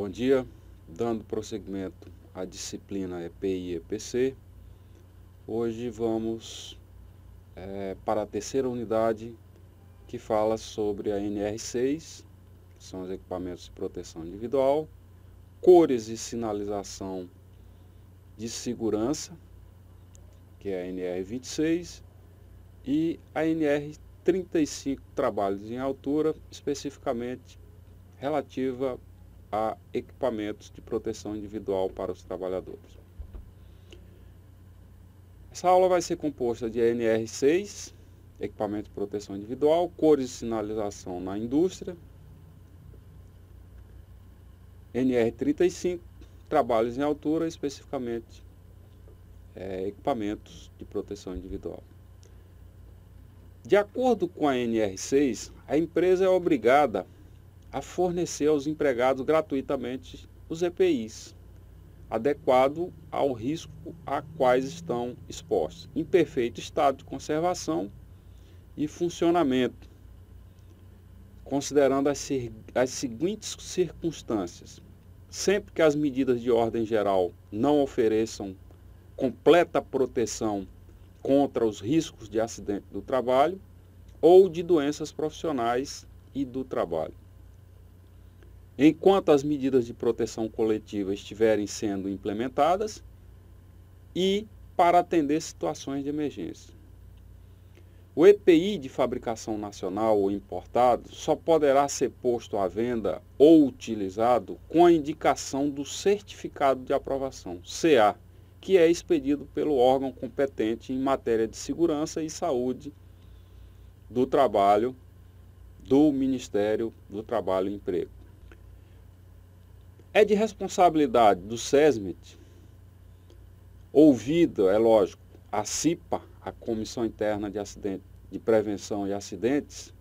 Bom dia, dando prosseguimento à disciplina EPI e EPC. Hoje vamos para a terceira unidade que fala sobre a NR6, que são os equipamentos de proteção individual, cores e sinalização de segurança, que é a NR26, e a NR35, trabalhos em altura, especificamente relativa a equipamentos de proteção individual para os trabalhadores. Essa aula vai ser composta de NR6, equipamento de proteção individual, cores e sinalização na indústria, NR35, trabalhos em altura, especificamente equipamentos de proteção individual. De acordo com a NR6, a empresa é obrigada a fornecer aos empregados gratuitamente os EPIs, adequado ao risco a quais estão expostos, em perfeito estado de conservação e funcionamento, considerando as seguintes circunstâncias. Sempre que as medidas de ordem geral não ofereçam completa proteção contra os riscos de acidente do trabalho ou de doenças profissionais e do trabalho. Enquanto as medidas de proteção coletiva estiverem sendo implementadas e para atender situações de emergência. O EPI de fabricação nacional ou importado só poderá ser posto à venda ou utilizado com a indicação do Certificado de Aprovação, CA, que é expedido pelo órgão competente em matéria de segurança e saúde do trabalho do Ministério do Trabalho e Emprego. É de responsabilidade do SESMIT, ouvida, é lógico, a CIPA, a Comissão Interna de Prevenção e Acidentes,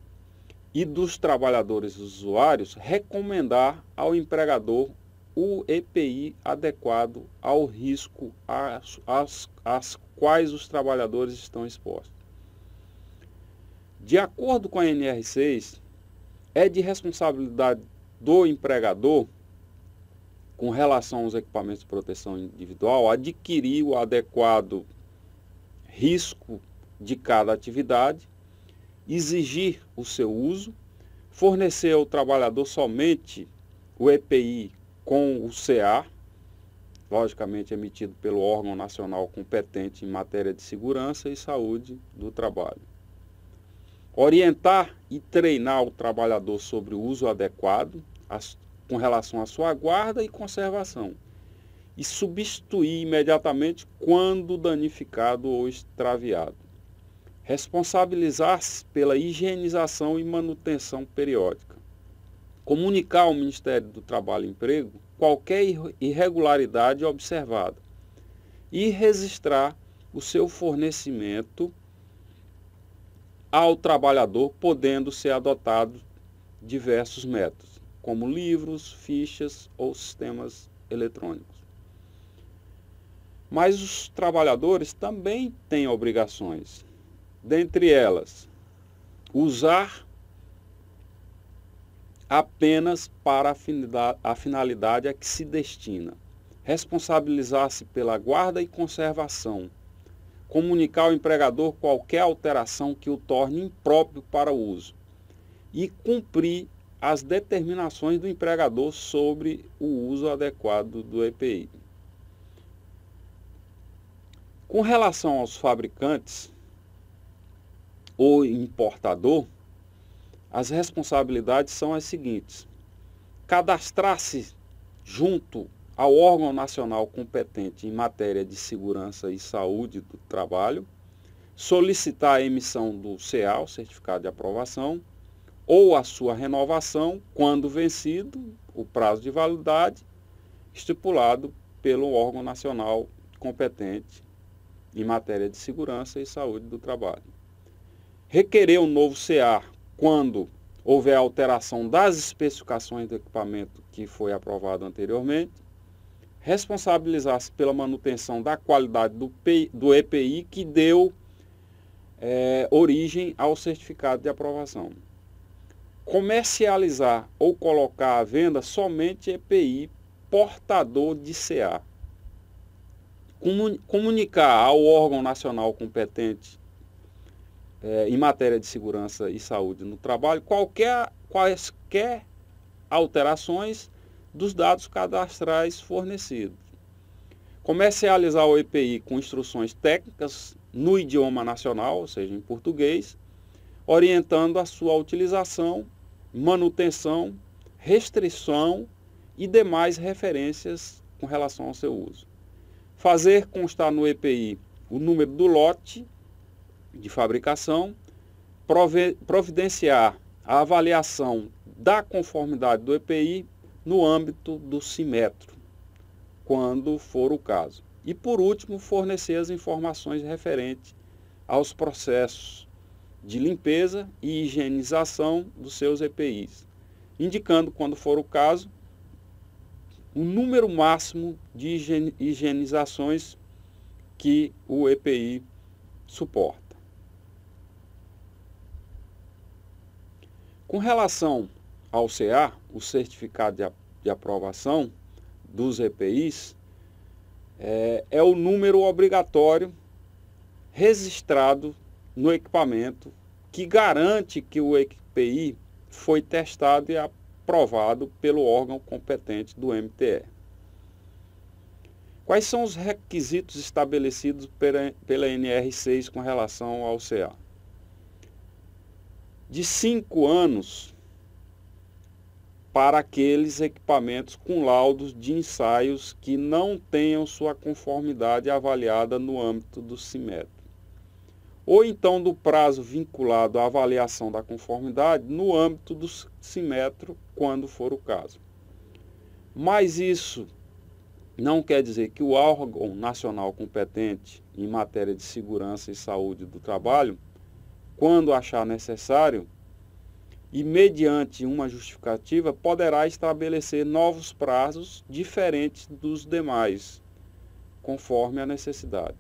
e dos trabalhadores usuários, recomendar ao empregador o EPI adequado ao risco às quais os trabalhadores estão expostos. De acordo com a NR6, é de responsabilidade do empregador, com relação aos equipamentos de proteção individual, adquirir o adequado risco de cada atividade, exigir o seu uso, fornecer ao trabalhador somente o EPI com o CA, logicamente emitido pelo órgão nacional competente em matéria de segurança e saúde do trabalho. Orientar e treinar o trabalhador sobre o uso adequado com relação à sua guarda e conservação, e substituir imediatamente quando danificado ou extraviado. Responsabilizar-se pela higienização e manutenção periódica. Comunicar ao Ministério do Trabalho e Emprego qualquer irregularidade observada e registrar o seu fornecimento ao trabalhador, podendo ser adotado diversos métodos, como livros, fichas ou sistemas eletrônicos. Mas os trabalhadores também têm obrigações, dentre elas, usar apenas para a finalidade a que se destina, responsabilizar-se pela guarda e conservação, comunicar ao empregador qualquer alteração que o torne impróprio para o uso e cumprir as determinações do empregador sobre o uso adequado do EPI. Com relação aos fabricantes ou importador, as responsabilidades são as seguintes: cadastrar-se junto ao órgão nacional competente em matéria de segurança e saúde do trabalho, solicitar a emissão do CA, o Certificado de Aprovação, ou a sua renovação, quando vencido o prazo de validade estipulado pelo órgão nacional competente em matéria de segurança e saúde do trabalho. Requerer um novo CA quando houver alteração das especificações do equipamento que foi aprovado anteriormente. Responsabilizar-se pela manutenção da qualidade do EPI que deu origem ao certificado de aprovação. Comercializar ou colocar à venda somente EPI portador de CA. Comunicar ao órgão nacional competente em matéria de segurança e saúde no trabalho quaisquer alterações dos dados cadastrais fornecidos. Comercializar o EPI com instruções técnicas no idioma nacional, ou seja, em português, orientando a sua utilização, manutenção, restrição e demais referências com relação ao seu uso. Fazer constar no EPI o número do lote de fabricação, providenciar a avaliação da conformidade do EPI no âmbito do CIMETRO, quando for o caso. E, por último, fornecer as informações referentes aos processos de limpeza e higienização dos seus EPIs, indicando, quando for o caso, o número máximo de higienizações que o EPI suporta. Com relação ao CA, o certificado de aprovação dos EPIs, é o número obrigatório registrado no equipamento que garante que o EPI foi testado e aprovado pelo órgão competente do MTE. Quais são os requisitos estabelecidos pela NR6 com relação ao CA? De 5 anos para aqueles equipamentos com laudos de ensaios que não tenham sua conformidade avaliada no âmbito do CIMETRO. Ou então do prazo vinculado à avaliação da conformidade no âmbito do CIMETRO, quando for o caso. Mas isso não quer dizer que o órgão nacional competente em matéria de segurança e saúde do trabalho, quando achar necessário, e mediante uma justificativa, poderá estabelecer novos prazos diferentes dos demais, conforme a necessidade.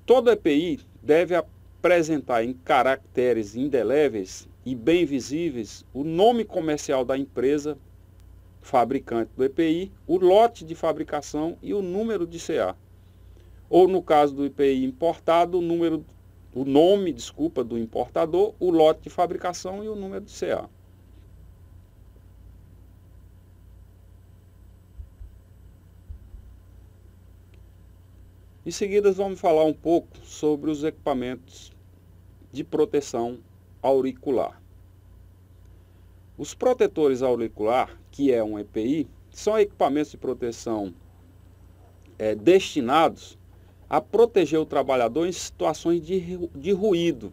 Todo EPI deve apresentar em caracteres indeléveis e bem visíveis o nome comercial da empresa fabricante do EPI, o lote de fabricação e o número de CA. Ou, no caso do EPI importado, o nome do importador, o lote de fabricação e o número de CA. Em seguida, vamos falar um pouco sobre os equipamentos de proteção auricular. Os protetores auricular, que é um EPI, são equipamentos de proteção destinados a proteger o trabalhador em situações de ruído,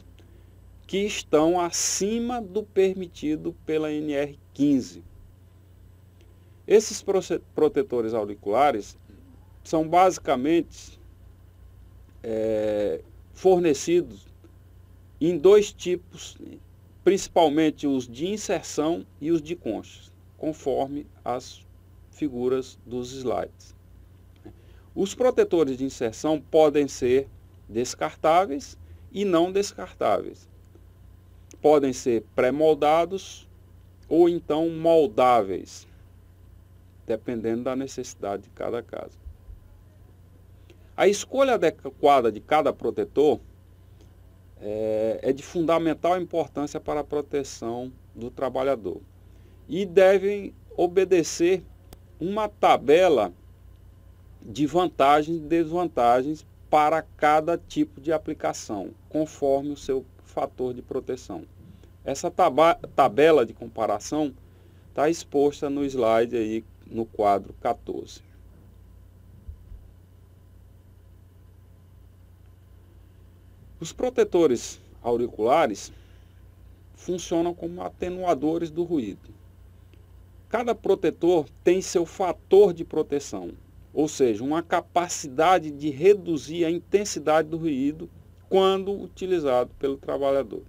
que estão acima do permitido pela NR15. Esses protetores auriculares são basicamente fornecidos em 2 tipos, principalmente os de inserção e os de conchas, conforme as figuras dos slides. Os protetores de inserção podem ser descartáveis e não descartáveis. Podem ser pré-moldados ou então moldáveis, dependendo da necessidade de cada caso. A escolha adequada de cada protetor é de fundamental importância para a proteção do trabalhador e devem obedecer uma tabela de vantagens e desvantagens para cada tipo de aplicação, conforme o seu fator de proteção. Essa tabela de comparação está exposta no slide aí no quadro 14. Os protetores auriculares funcionam como atenuadores do ruído. Cada protetor tem seu fator de proteção, ou seja, uma capacidade de reduzir a intensidade do ruído quando utilizado pelo trabalhador.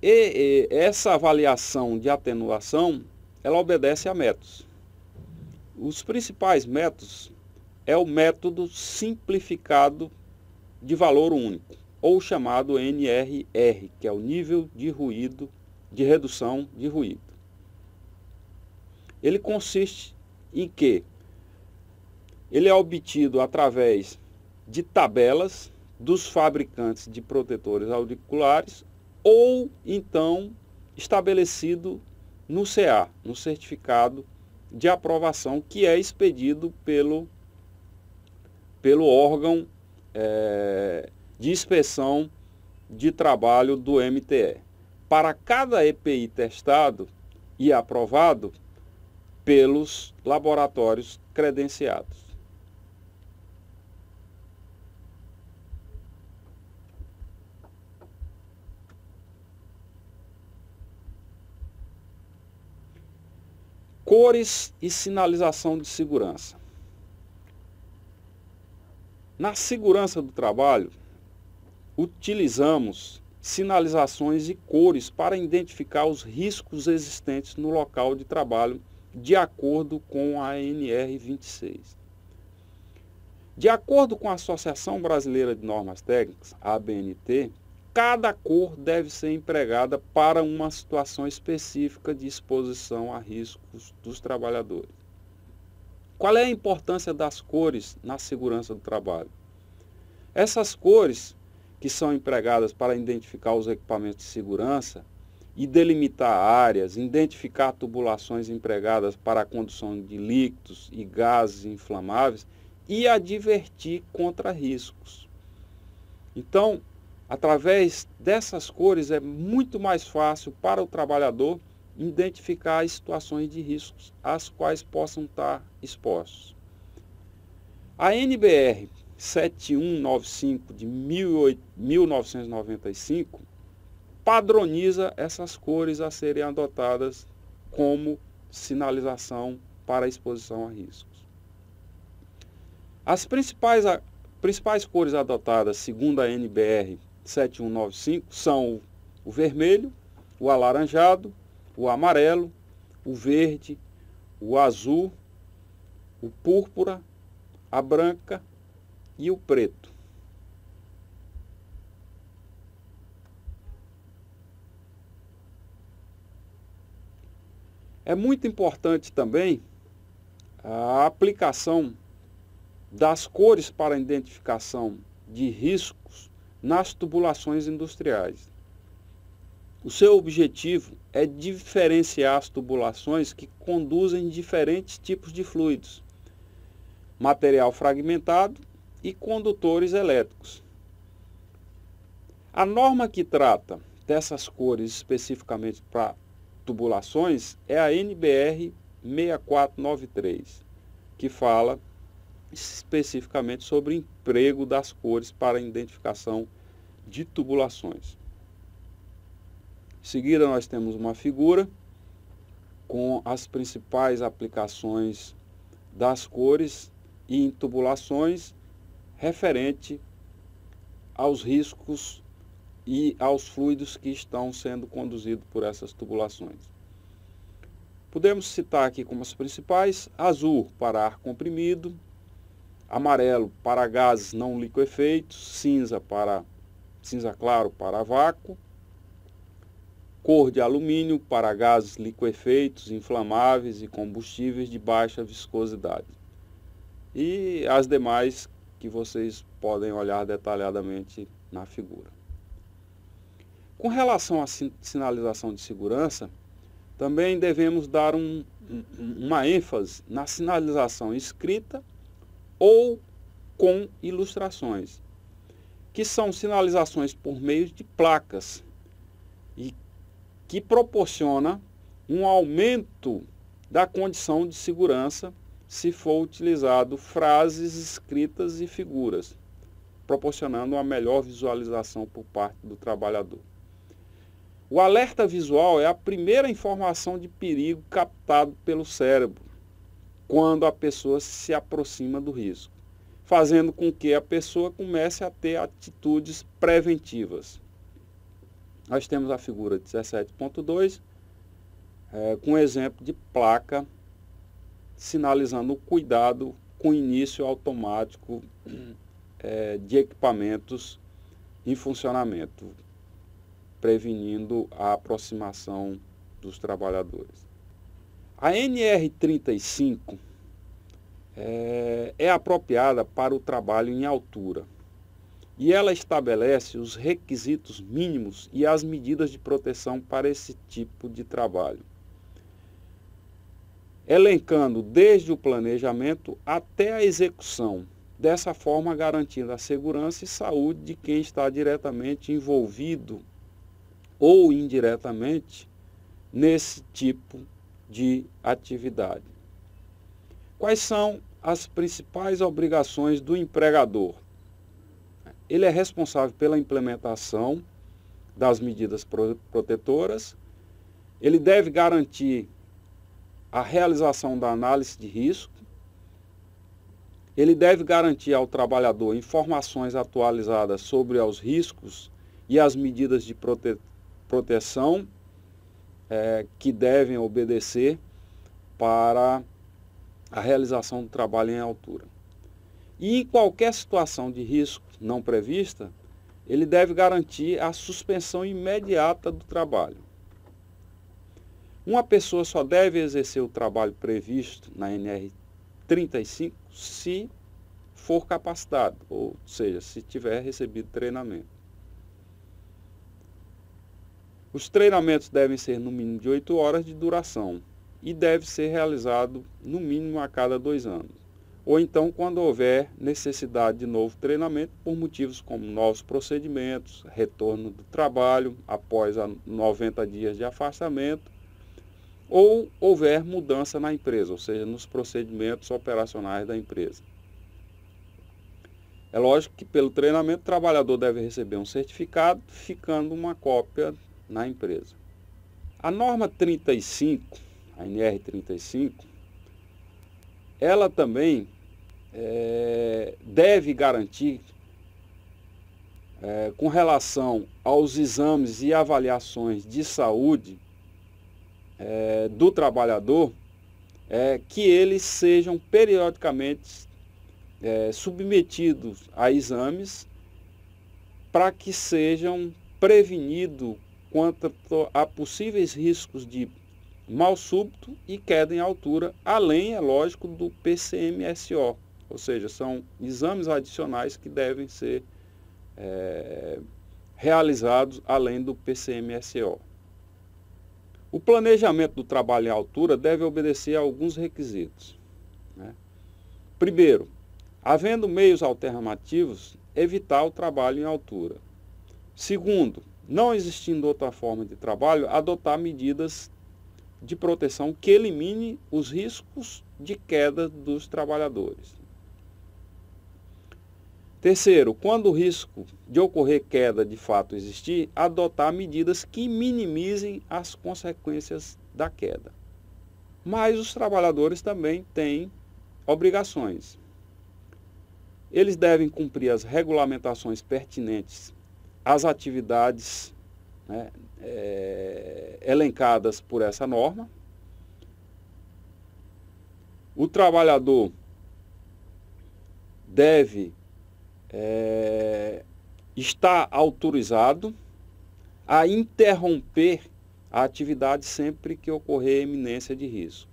E essa avaliação de atenuação, ela obedece a métodos. Os principais métodos é o método simplificado de valor único, ou chamado NRR, que é o nível de ruído de redução de ruído. Ele consiste em que ele é obtido através de tabelas dos fabricantes de protetores auriculares ou então estabelecido no CA, no certificado de aprovação que é expedido pelo órgão de inspeção de trabalho do MTE. Para cada EPI testado e aprovado pelos laboratórios credenciados. Cores e sinalização de segurança. Na segurança do trabalho, utilizamos sinalizações e cores para identificar os riscos existentes no local de trabalho, de acordo com a ANR 26. De acordo com a Associação Brasileira de Normas Técnicas, a ABNT, cada cor deve ser empregada para uma situação específica de exposição a riscos dos trabalhadores. Qual é a importância das cores na segurança do trabalho? Essas cores, que são empregadas para identificar os equipamentos de segurança e delimitar áreas, identificar tubulações empregadas para a condução de líquidos e gases inflamáveis e advertir contra riscos. Então, através dessas cores é muito mais fácil para o trabalhador identificar as situações de riscos às quais possam estar expostos. A NBR 7195 de 1995 padroniza essas cores a serem adotadas como sinalização para a exposição a riscos. As principais cores adotadas segundo a NBR 7195 são o vermelho, o alaranjado, o amarelo, o verde, o azul, o púrpura, a branca e o preto. É muito importante também a aplicação das cores para a identificação de riscos nas tubulações industriais. O seu objetivo é diferenciar as tubulações que conduzem diferentes tipos de fluidos, material fragmentado e condutores elétricos. A norma que trata dessas cores especificamente para tubulações é a NBR 6493, que fala especificamente sobre o emprego das cores para a identificação de tubulações. Em seguida, nós temos uma figura com as principais aplicações das cores e em tubulações referente aos riscos e aos fluidos que estão sendo conduzidos por essas tubulações. Podemos citar aqui como as principais: azul para ar comprimido, amarelo para gases não liquefeitos, cinza claro para vácuo, cor de alumínio para gases liquefeitos, inflamáveis e combustíveis de baixa viscosidade. E as demais que vocês podem olhar detalhadamente na figura. Com relação à sinalização de segurança, também devemos dar uma ênfase na sinalização escrita ou com ilustrações, que são sinalizações por meio de placas e que proporciona um aumento da condição de segurança se for utilizado frases escritas e figuras, proporcionando uma melhor visualização por parte do trabalhador. O alerta visual é a primeira informação de perigo captado pelo cérebro quando a pessoa se aproxima do risco, fazendo com que a pessoa comece a ter atitudes preventivas. Nós temos a figura 17.2, com exemplo de placa sinalizando o cuidado com início automático de equipamentos em funcionamento. prevenindo a aproximação dos trabalhadores. A NR35 é apropriada para o trabalho em altura e ela estabelece os requisitos mínimos e as medidas de proteção para esse tipo de trabalho, elencando desde o planejamento até a execução, dessa forma garantindo a segurança e saúde de quem está diretamente envolvido ou indiretamente nesse tipo de atividade. Quais são as principais obrigações do empregador? Ele é responsável pela implementação das medidas protetoras, ele deve garantir a realização da análise de risco, ele deve garantir ao trabalhador informações atualizadas sobre os riscos e as medidas de proteção que devem obedecer para a realização do trabalho em altura. E em qualquer situação de risco não prevista, ele deve garantir a suspensão imediata do trabalho. Uma pessoa só deve exercer o trabalho previsto na NR35 se for capacitado, ou seja, se tiver recebido treinamento. Os treinamentos devem ser no mínimo de 8 horas de duração e deve ser realizado no mínimo a cada 2 anos. Ou então quando houver necessidade de novo treinamento por motivos como novos procedimentos, retorno do trabalho após 90 dias de afastamento, ou houver mudança na empresa, ou seja, nos procedimentos operacionais da empresa. É lógico que pelo treinamento o trabalhador deve receber um certificado, ficando uma cópia na empresa. A norma 35, a NR35, ela também deve garantir, com relação aos exames e avaliações de saúde do trabalhador, que eles sejam periodicamente submetidos a exames para que sejam prevenidos quanto a possíveis riscos de mal súbito e queda em altura, além, é lógico, do PCMSO, ou seja, são exames adicionais que devem ser realizados além do PCMSO. O planejamento do trabalho em altura deve obedecer a alguns requisitos, né? Primeiro, havendo meios alternativos, evitar o trabalho em altura. Segundo, não existindo outra forma de trabalho, adotar medidas de proteção que elimine os riscos de queda dos trabalhadores. Terceiro, quando o risco de ocorrer queda de fato existir, adotar medidas que minimizem as consequências da queda. Mas os trabalhadores também têm obrigações. Eles devem cumprir as regulamentações pertinentes às atividades, né, elencadas por essa norma. O trabalhador deve estar autorizado a interromper a atividade sempre que ocorrer eminência de risco.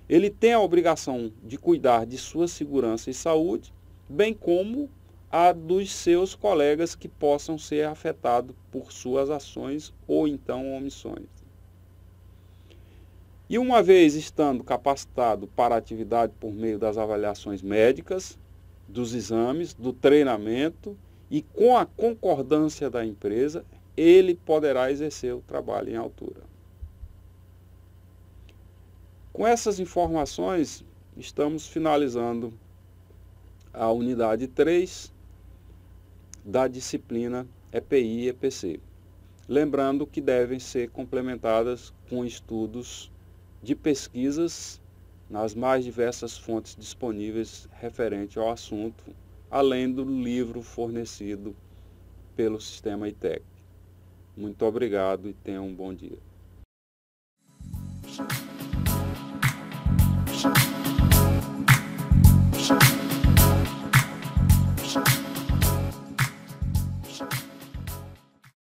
Ele tem a obrigação de cuidar de sua segurança e saúde, bem como a dos seus colegas que possam ser afetados por suas ações ou então omissões. E uma vez estando capacitado para a atividade por meio das avaliações médicas, dos exames, do treinamento e com a concordância da empresa, ele poderá exercer o trabalho em altura. Com essas informações, estamos finalizando a unidade 3 da disciplina EPI e EPC. Lembrando que devem ser complementadas com estudos de pesquisas nas mais diversas fontes disponíveis referente ao assunto, além do livro fornecido pelo Sistema ITEC. Muito obrigado e tenham um bom dia.